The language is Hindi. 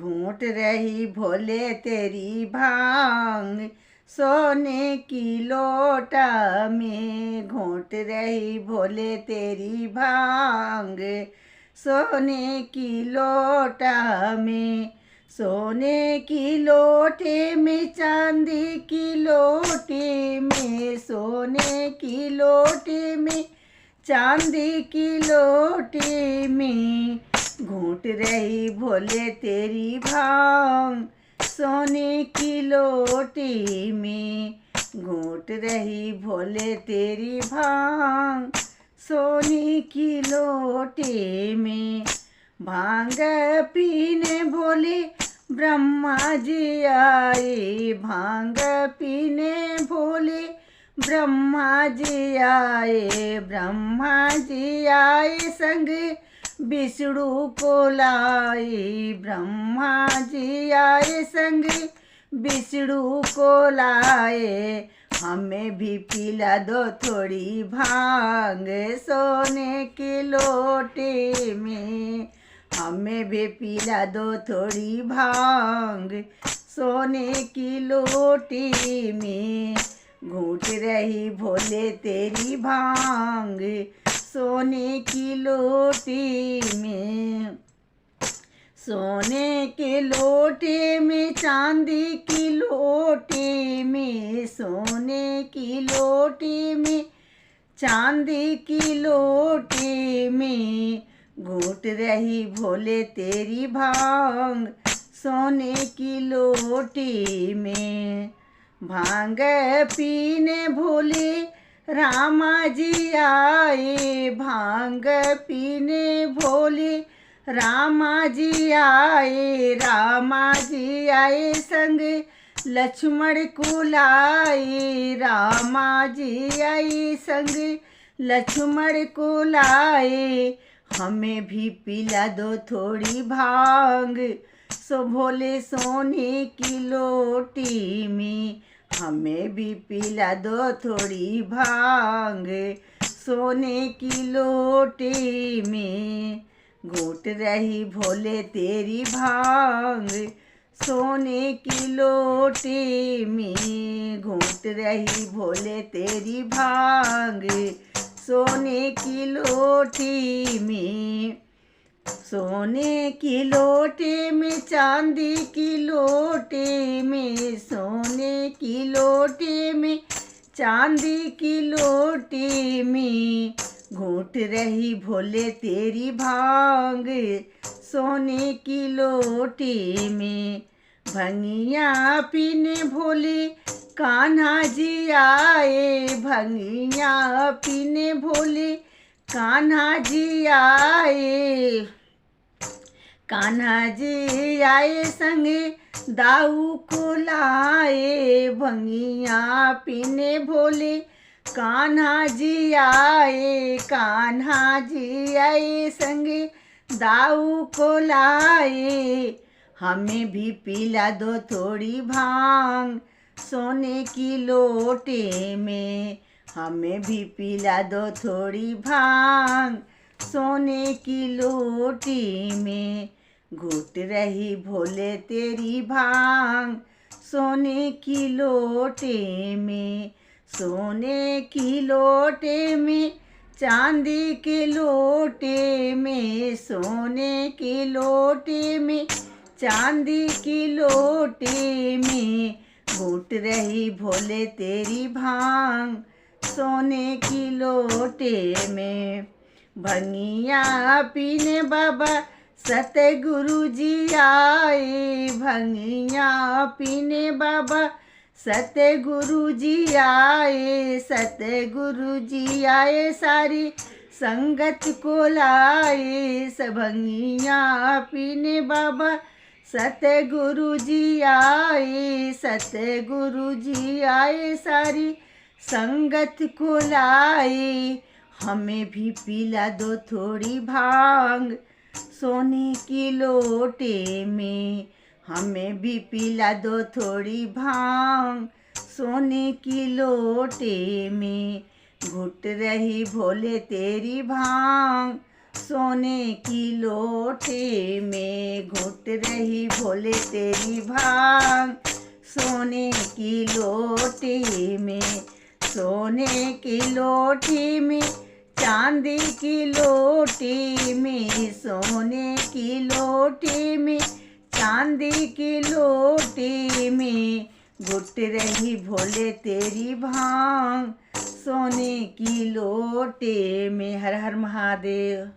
घूंट रही भोले तेरी भांग, सोने की लोटा में घूंट रही भोले तेरी भांग, सोने की लोटा में। सोने की लोटे में चांदी की लोटे में, सोने की लोटे में चांदी की लोटे में घूंट रही भोले तेरी भांग, सोने की लोटे में घूंट रही भोले तेरी भांग, सोने की लोटे में। भांग पीने भोले ब्रह्मा जी आए, भांग पीने भोले ब्रह्मा जी आए, ब्रह्मा जी आए संग विष्णु को लाए, ब्रह्मा जी आए संग विष्णु को लाए। हमें भी पिला दो थोड़ी भांग, सोने के लोटे में, हमें भी पिला दो थोड़ी भांग, सोने की लोटी में घूंट रही भोले तेरी भांग, सोने की लोटी में। सोने के लोटे में चांदी की लोटे में, सोने की लोटे में चांदी की लोटे में घूंट रही भोले तेरी भांग, सोने की लोटी में। भांग पीने भोले रामा जी आए, भांग पीने भोले रामा जी आए, रामा जी आए संग लक्ष्मण को लाए, रामा जी आए संग लक्ष्मण को लाए। हमें भी पिला दो थोड़ी भांग, सो भोले सोने की लोटी में, हमें भी पिला दो थोड़ी भांग, सोने की लोटी में घूंट रही भोले तेरी भांग, सोने की लोटी में घूंट रही भोले तेरी भांग, सोने की लोटी में। सोने की लोटे में चांदी की लोटे में, सोने की लोटे में चांदी की लोटे में घूंट रही भोले तेरी भांग, सोने की लोटे में। भंगिया पीने भोले कान्हा जी आए, भंगिया पीने भोले कान्हा जी आए, कान्हा जी आए संगे दाऊ को लाए, भंगिया पीने भोले कान्हा जी आए, कान्हा जी आए संगे दाऊ को लाए। हमें भी पिला दो थोड़ी भांग, सोने की लोटे में, हमें भी पिला दो थोड़ी भांग, सोने की लोटी में घूंट रही भोले तेरी भांग, सोने की लोटे में। सोने की लोटे में चांदी के लोटे में, सोने के लोटे में चांदी की लोटे में घूंट रही भोले तेरी भांग, सोने की लोटे में। भंगिया पीने बाबा सतगुरु जी आए, भंगिया पीने बाबा सतगुरु जी आए, सतगुरु जी आए सारी संगत को लाए। भंगिया पीने बाबा सतगुरु जी आए, सतगुरु जी आए सारी संगत को लाए। हमें भी पिला दो थोड़ी भांग, सोने की लोटे में, हमें भी पिला दो थोड़ी भांग, सोने की लोटे में घुट रही भोले तेरी भांग, सोने की लोटे में घुट रही भोले तेरी भांग। सोने की लोटी में, सोने की लोटी में, चांदी की लोटी में, सोने की लोटी में, चांदी की लोटी में, घुट रही भोले तेरी भांग। सोने की लोटे में। हर हर महादेव।